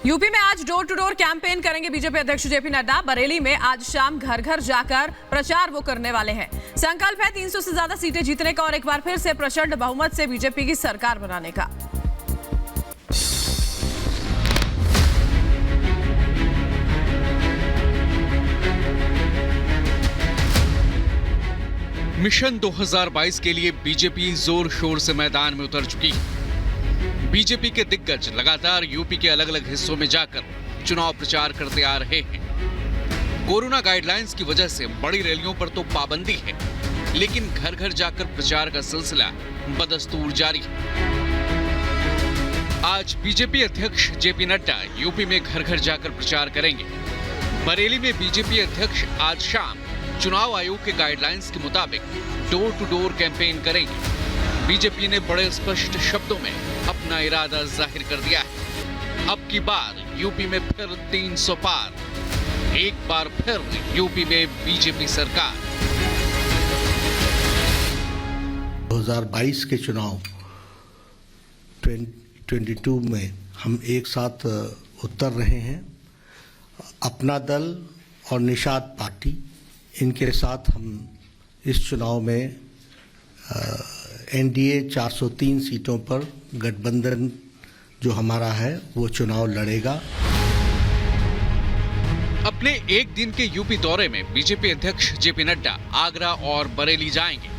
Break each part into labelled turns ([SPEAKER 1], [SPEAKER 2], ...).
[SPEAKER 1] UP में आज door to door campaign करेंगे बीजेपी अध्यक्ष जेपी नड्डा। बरेली में आज शाम घर घर जाकर प्रचार वो करने वाले हैं। संकल्प है 300 से ज्यादा सीटें जीतने का और एक बार फिर से प्रचंड बहुमत से बीजेपी की सरकार बनाने का।
[SPEAKER 2] मिशन 2022 के लिए बीजेपी जोर शोर से मैदान में उतर चुकी है। बीजेपी के दिग्गज लगातार यूपी के अलग अलग हिस्सों में जाकर चुनाव प्रचार करते आ रहे हैं। कोरोना गाइडलाइंस की वजह से बड़ी रैलियों पर तो पाबंदी है, लेकिन घर घर जाकर प्रचार का सिलसिला बदस्तूर जारी है। आज बीजेपी अध्यक्ष जेपी नड्डा यूपी में घर घर जाकर प्रचार करेंगे। बरेली में बीजेपी अध्यक्ष आज शाम चुनाव आयोग के गाइडलाइंस के मुताबिक डोर टू डोर कैंपेन करेंगे। बीजेपी ने बड़े स्पष्ट शब्दों में अपना इरादा जाहिर कर दिया है। अब की बार यूपी में फिर 300 पार, एक बार फिर यूपी में बीजेपी सरकार।
[SPEAKER 3] 2022 के चुनाव 2022 में हम एक साथ उतर रहे हैं। अपना दल और निषाद पार्टी, इनके साथ हम इस चुनाव में एनडीए 403 सीटों पर गठबंधन जो हमारा है वो चुनाव लड़ेगा।
[SPEAKER 2] अपने एक दिन के यूपी दौरे में बीजेपी अध्यक्ष जेपी नड्डा आगरा और बरेली जाएंगे।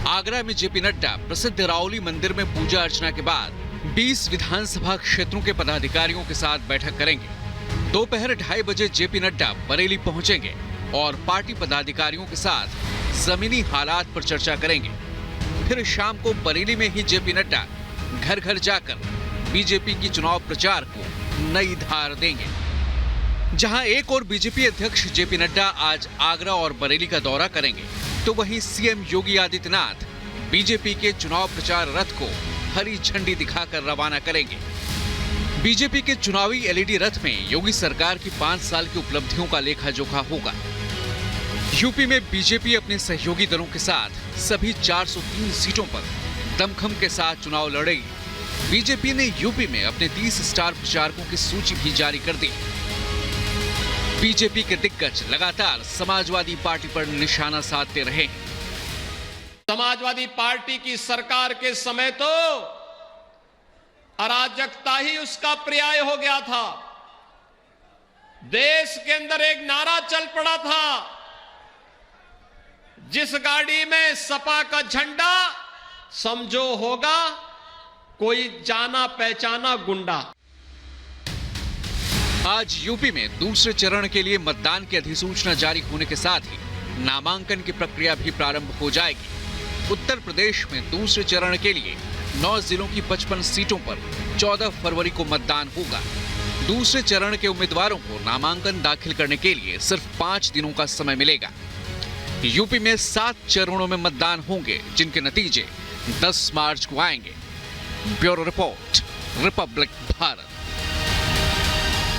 [SPEAKER 2] आगरा में जेपी नड्डा प्रसिद्ध राओली मंदिर में पूजा अर्चना के बाद 20 विधानसभा क्षेत्रों के पदाधिकारियों के साथ बैठक करेंगे। दोपहर 2:30 बजे जेपी नड्डा बरेली पहुंचेंगे और पार्टी पदाधिकारियों के साथ जमीनी हालात पर चर्चा करेंगे। फिर शाम को बरेली में ही जेपी नड्डा घर घर जाकर बीजेपी की चुनाव प्रचार को नई धार देंगे। जहां एक और बीजेपी अध्यक्ष जेपी नड्डा आज आगरा और बरेली का दौरा करेंगे, तो वहीं सीएम योगी आदित्यनाथ बीजेपी के चुनाव प्रचार रथ को हरी झंडी दिखाकर रवाना करेंगे। बीजेपी के चुनावी एलईडी रथ में योगी सरकार की 5 साल की उपलब्धियों का लेखा जोखा होगा। यूपी में बीजेपी अपने सहयोगी दलों के साथ सभी 403 सीटों पर दमखम के साथ चुनाव लड़ेगी। बीजेपी ने यूपी में अपने 30 स्टार प्रचारकों की सूची भी जारी कर दी। बीजेपी के दिग्गज लगातार समाजवादी पार्टी पर निशाना साधते रहे।
[SPEAKER 4] समाजवादी पार्टी की सरकार के समय तो अराजकता ही उसका पर्याय हो गया था। देश के अंदर एक नारा चल पड़ा था, जिस गाड़ी में सपा का झंडा समझो होगा कोई जाना पहचाना गुंडा।
[SPEAKER 2] आज यूपी में दूसरे चरण के लिए मतदान की अधिसूचना जारी होने के साथ ही नामांकन की प्रक्रिया भी प्रारंभ हो जाएगी। उत्तर प्रदेश में दूसरे चरण के लिए 9 जिलों की 55 सीटों पर 14 फरवरी को मतदान होगा। दूसरे चरण के उम्मीदवारों को नामांकन दाखिल करने के लिए सिर्फ 5 दिनों का समय मिलेगा। यूपी में 7 चरणों में मतदान होंगे, जिनके नतीजे 10 मार्च को आएंगे। Bureau report, Republic Bharat.